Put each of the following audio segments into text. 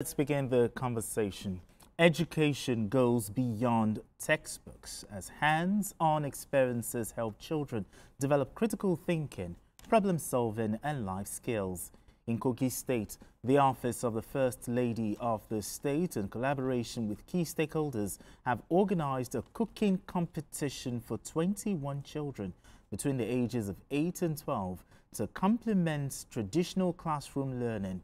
Let's begin the conversation. Education goes beyond textbooks as hands-on experiences help children develop critical thinking, problem-solving and life skills. In Kogi State, the Office of the First Lady of the state, in collaboration with key stakeholders, have organized a cooking competition for 21 children between the ages of 8 and 12 to complement traditional classroom learning.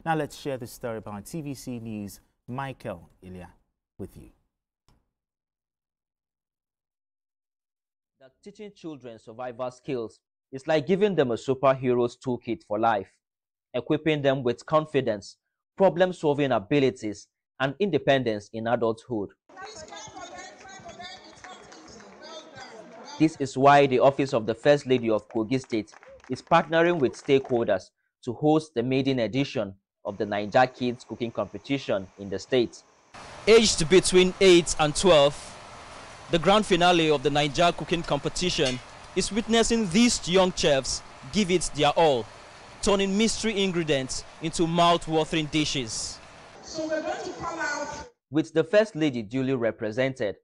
Now let's share the story by TVC News' Michael Ilya with you. That teaching children survival skills is like giving them a superhero's toolkit for life, equipping them with confidence, problem-solving abilities, and independence in adulthood. This is why the Office of the First Lady of Kogi State is partnering with stakeholders to host the maiden edition of the Niger Kids Cooking Competition in the state. Aged between 8 and 12, the grand finale of the Niger Cooking Competition is witnessing these young chefs give it their all, turning mystery ingredients into mouth-watering dishes. So we're going to come out. With the First Lady duly represented,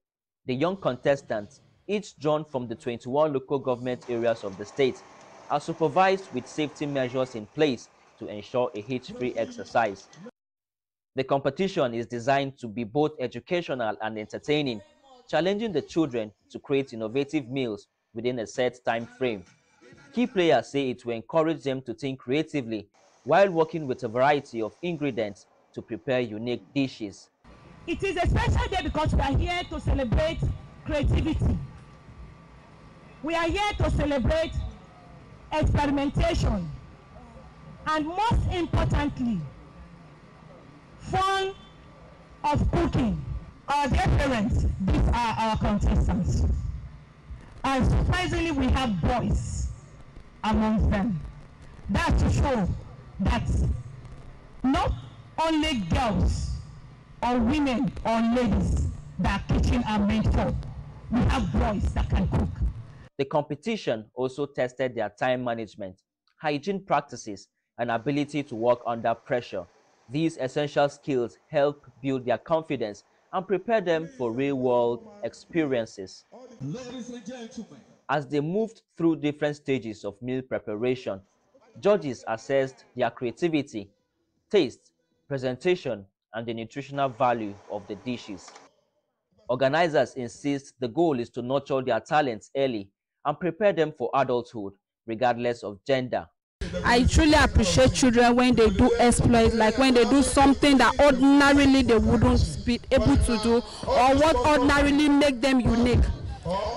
the young contestants, each drawn from the 21 local government areas of the state, are supervised with safety measures in place to ensure a hitch-free exercise. The competition is designed to be both educational and entertaining, challenging the children to create innovative meals within a set time frame. Key players say it will encourage them to think creatively while working with a variety of ingredients to prepare unique dishes. It is a special day because we are here to celebrate creativity. We are here to celebrate experimentation. And most importantly, fun of cooking. Our dear parents, these are our contestants. And surprisingly, we have boys amongst them. That's to show that not only girls or women or ladies that kitchen are meant for. We have boys that can cook. The competition also tested their time management, hygiene practices, and ability to work under pressure. These essential skills help build their confidence and prepare them for real-world experiences. Ladies and gentlemen, as they moved through different stages of meal preparation, judges assessed their creativity, taste, presentation, and the nutritional value of the dishes. Organizers insist the goal is to nurture their talents early and prepare them for adulthood, regardless of gender. I truly appreciate children when they do exploits, like when they do something that ordinarily they wouldn't be able to do, or what ordinarily make them unique.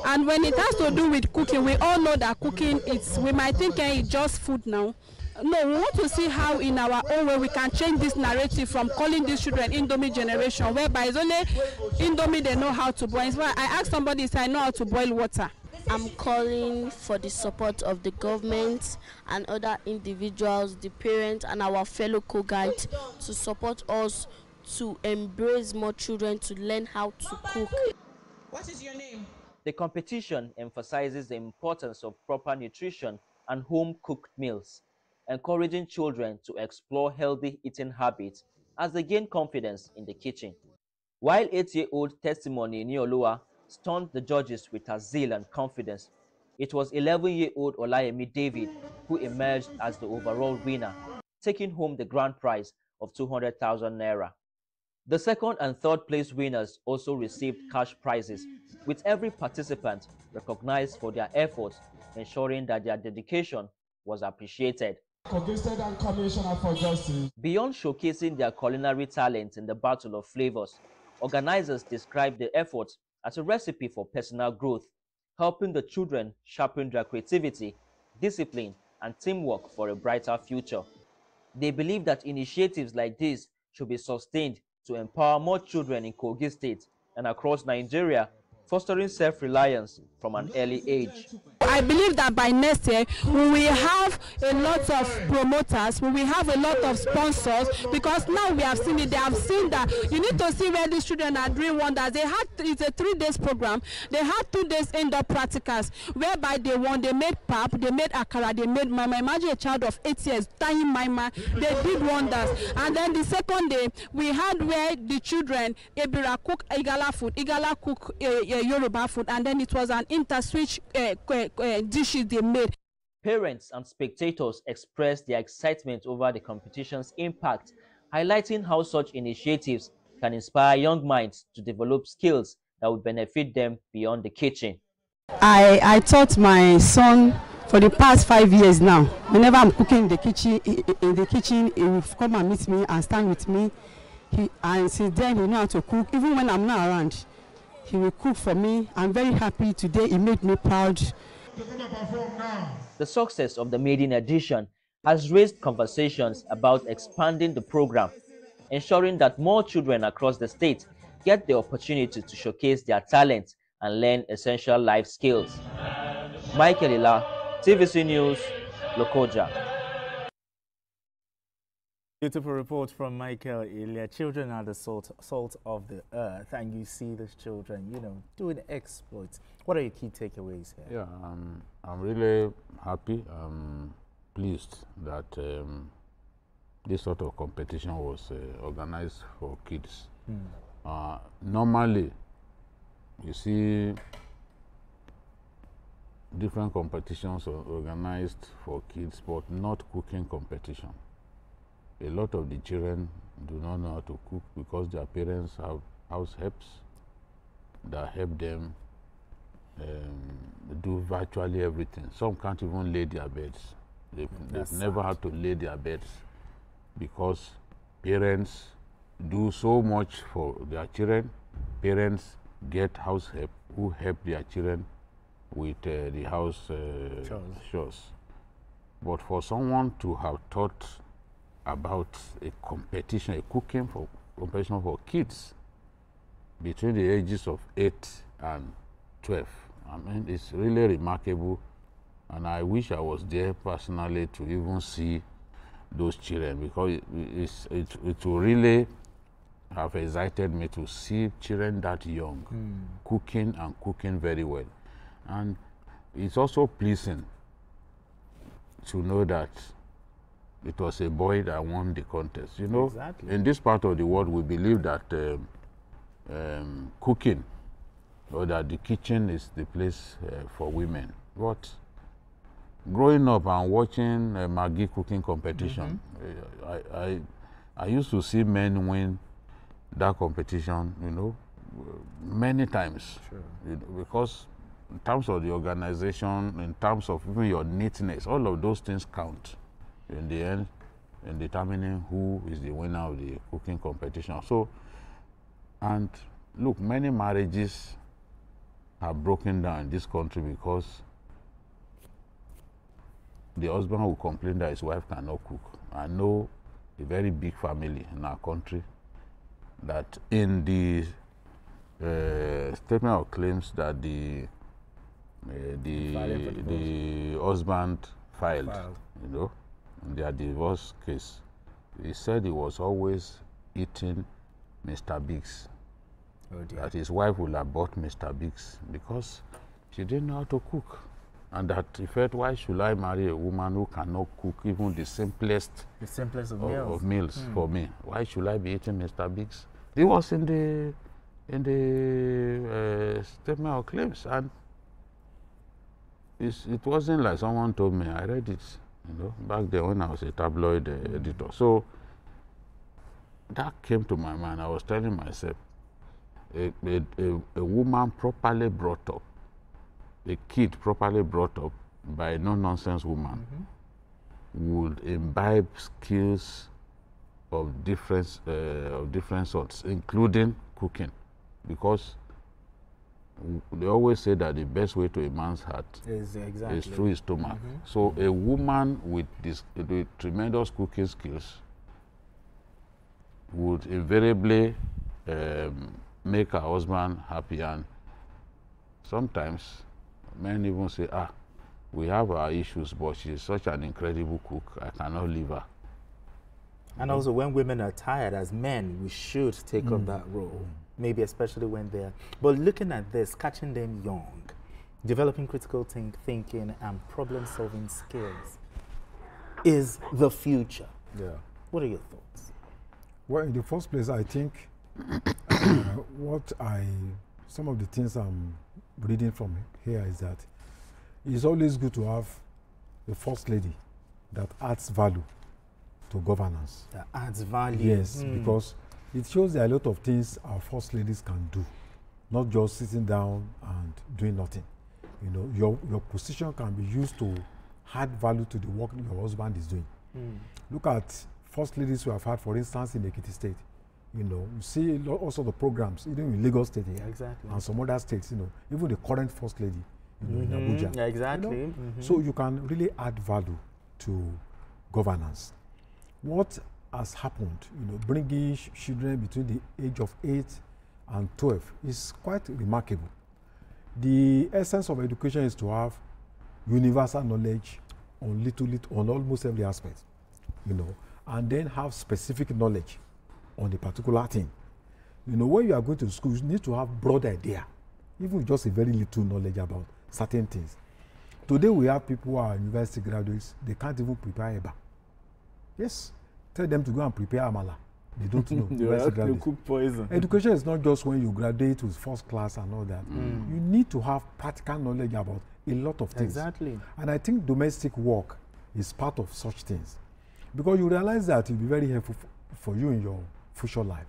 And when it has to do with cooking, we all know that cooking, we might think it's just food now. No, we want to see how in our own way we can change this narrative from calling these children Indomie generation, whereby it's only Indomie they know how to boil. It's why I asked somebody if I know how to boil water. I'm calling for the support of the government and other individuals, the parents and our fellow co-guides to support us to embrace more children to learn how to cook. What is your name? The competition emphasizes the importance of proper nutrition and home-cooked meals, encouraging children to explore healthy eating habits as they gain confidence in the kitchen. While 8-year-old Testimony Niolua stunned the judges with her zeal and confidence, it was 11-year-old Olayemi David who emerged as the overall winner, taking home the grand prize of 200,000 naira. The second and third place winners also received cash prizes, with every participant recognized for their efforts, ensuring that their dedication was appreciated. Beyond showcasing their culinary talent in the battle of flavors, organizers described the efforts as a recipe for personal growth, helping the children sharpen their creativity, discipline, and teamwork for a brighter future. They believe that initiatives like this should be sustained to empower more children in Kogi State and across Nigeria fostering self-reliance from an early age. I believe that by next year we will have a lot of promoters, we will have a lot of sponsors, because now we have seen it. They have seen that you need to see where these children are doing wonders. They had, it's a 3 days program. They had 2 days indoor practicals whereby they made pap, they made akara, they made mama. Imagine a child of 8 years tying mama. They did wonders. And then the second day we had where the children Ebira cook Igala food, Igala cook Yoruba food, and then it was an inter-switch dishes they made. Parents and spectators expressed their excitement over the competition's impact, highlighting how such initiatives can inspire young minds to develop skills that would benefit them beyond the kitchen. I taught my son for the past 5 years now. Whenever I'm cooking in the kitchen, he will come and meet me and stand with me. And since then he knows how to cook. Even when I'm not around, he will cook for me. I'm very happy today. He made me proud. The success of the maiden edition has raised conversations about expanding the program, ensuring that more children across the state get the opportunity to showcase their talents and learn essential life skills. Michael Ila, TVC News, Lokoja. Beautiful report from Michael Ilya. Children are the salt of the earth, and you see these children, you know, doing exploits. What are your key takeaways here? Yeah, I'm really happy. Pleased that this sort of competition was organized for kids. Normally, you see different competitions are organized for kids, but not cooking competition. A lot of the children do not know how to cook because their parents have house helps that help them do virtually everything. Some can't even lay their beds. They've never had to lay their beds because parents do so much for their children. Parents get house help who help their children with the house chores. But for someone to have taught about a competition, a cooking competition for kids between the ages of 8 and 12, I mean, it's really remarkable, and I wish I was there personally to even see those children, because it will really have excited me to see children that young cooking and cooking very well. And it's also pleasing to know that it was a boy that won the contest. You know, in this part of the world, we believe that cooking, or that the kitchen is the place for women. But growing up and watching a Maggie cooking competition, I used to see men win that competition, you know, many times. You know, because in terms of the organization, in terms of even your neatness, all of those things count in the end in determining who is the winner of the cooking competition. So, and look, many marriages have broken down in this country because the husband will complain that his wife cannot cook. I know a very big family in our country that in the statement of claims that the husband filed, you know, in their divorce case, he said he was always eating Mr. Biggs. Oh dear. That his wife would have bought Mr. Biggs because she didn't know how to cook. And that he felt, why should I marry a woman who cannot cook even the simplest of meals for me? Why should I be eating Mr. Biggs? It was in the statement of claims, and it wasn't like someone told me. I read it, you know, back then when I was a tabloid editor. So that came to my mind. I was telling myself, a woman properly brought up, a kid properly brought up by a no-nonsense woman would imbibe skills of different sorts, including cooking, because they always say that the best way to a man's heart is through his stomach. So a woman with tremendous cooking skills would invariably make her husband happy, and sometimes men even say, we have our issues, but she's such an incredible cook, I cannot leave her. And also, when women are tired, as men, we should take up that role, maybe especially when they're... But looking at this, catching them young, developing critical thinking and problem-solving skills is the future. Yeah. What are your thoughts? Well, in the first place, I think some of the things I'm reading from here is that it's always good to have a first lady that adds value to governance. That adds value. Yes, because it shows there are a lot of things our first ladies can do, not just sitting down and doing nothing. You know, your position can be used to add value to the work your husband is doing. Look at first ladies we have had, for instance, in Ekiti State. You know, you see also the programs, even in Lagos State here, and some other states, you know, even the current first lady, you know, in Abuja. Yeah, exactly. You know? So you can really add value to governance. What has happened, you know, bringing children between the age of 8 and 12 is quite remarkable. The essence of education is to have universal knowledge on on almost every aspect, you know, and then have specific knowledge on a particular thing. You know, when you are going to school, you need to have broad idea, even just a very little knowledge about certain things. Today we have people who are university graduates, they can't even prepare EBA. Yes, tell them to go and prepare amala. They don't know. They cook poison. Education is not just when you graduate with first class and all that. You need to have practical knowledge about a lot of things. Exactly. And I think domestic work is part of such things, because you realize that it will be very helpful for you in your future life.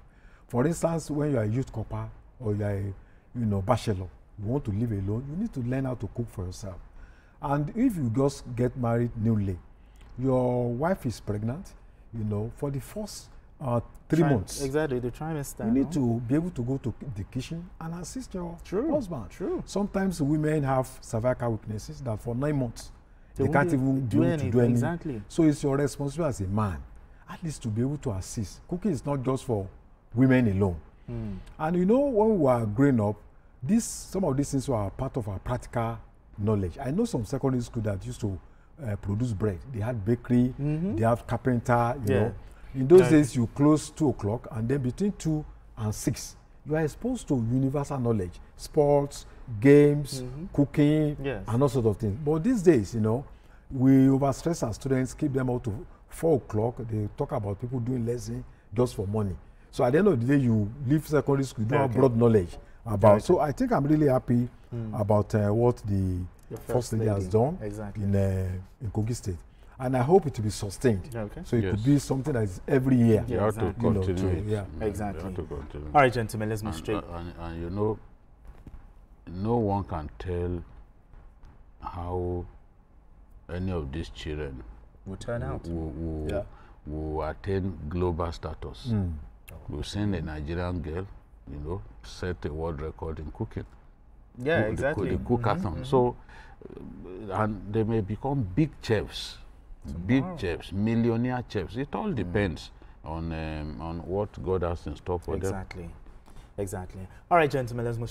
For instance, when you are a youth corper or you are a bachelor, you want to live alone, you need to learn how to cook for yourself. And if you just get married newly, your wife is pregnant, you know, for the first 3 months. Exactly, the trimester. You need to be able to go to the kitchen and assist your husband. True. Sometimes women have cervical weaknesses that for 9 months they can't even do anything. Exactly. So it's your responsibility as a man, at least to be able to assist. Cooking is not just for women alone. And you know, when we were growing up, some of these things were part of our practical knowledge. I know some secondary school that used to produce bread. They had bakery, they have carpenter, you know. In those days, you close 2 o'clock, and then between 2 and 6, you are exposed to universal knowledge, sports, games, cooking, and all sorts of things. But these days, you know, we overstress our students, keep them out to 4 o'clock. They talk about people doing lesson just for money. So at the end of the day, you leave secondary school, you don't have broad knowledge about. So I think I'm really happy about what the First Lady has done in Kogi State. And I hope it will be sustained. So it could be something that is every year. You have to continue. Exactly. All right, gentlemen, let's move straight. And you know, no one can tell how any of these children will turn out. Will attain global status. We've seen a Nigerian girl, you know, set a world record in cooking. Yeah, exactly. The cookathon. So, and they may become big chefs. Big chefs, millionaire chefs. It all depends on what God has in store for them. Exactly. All right, gentlemen, let's move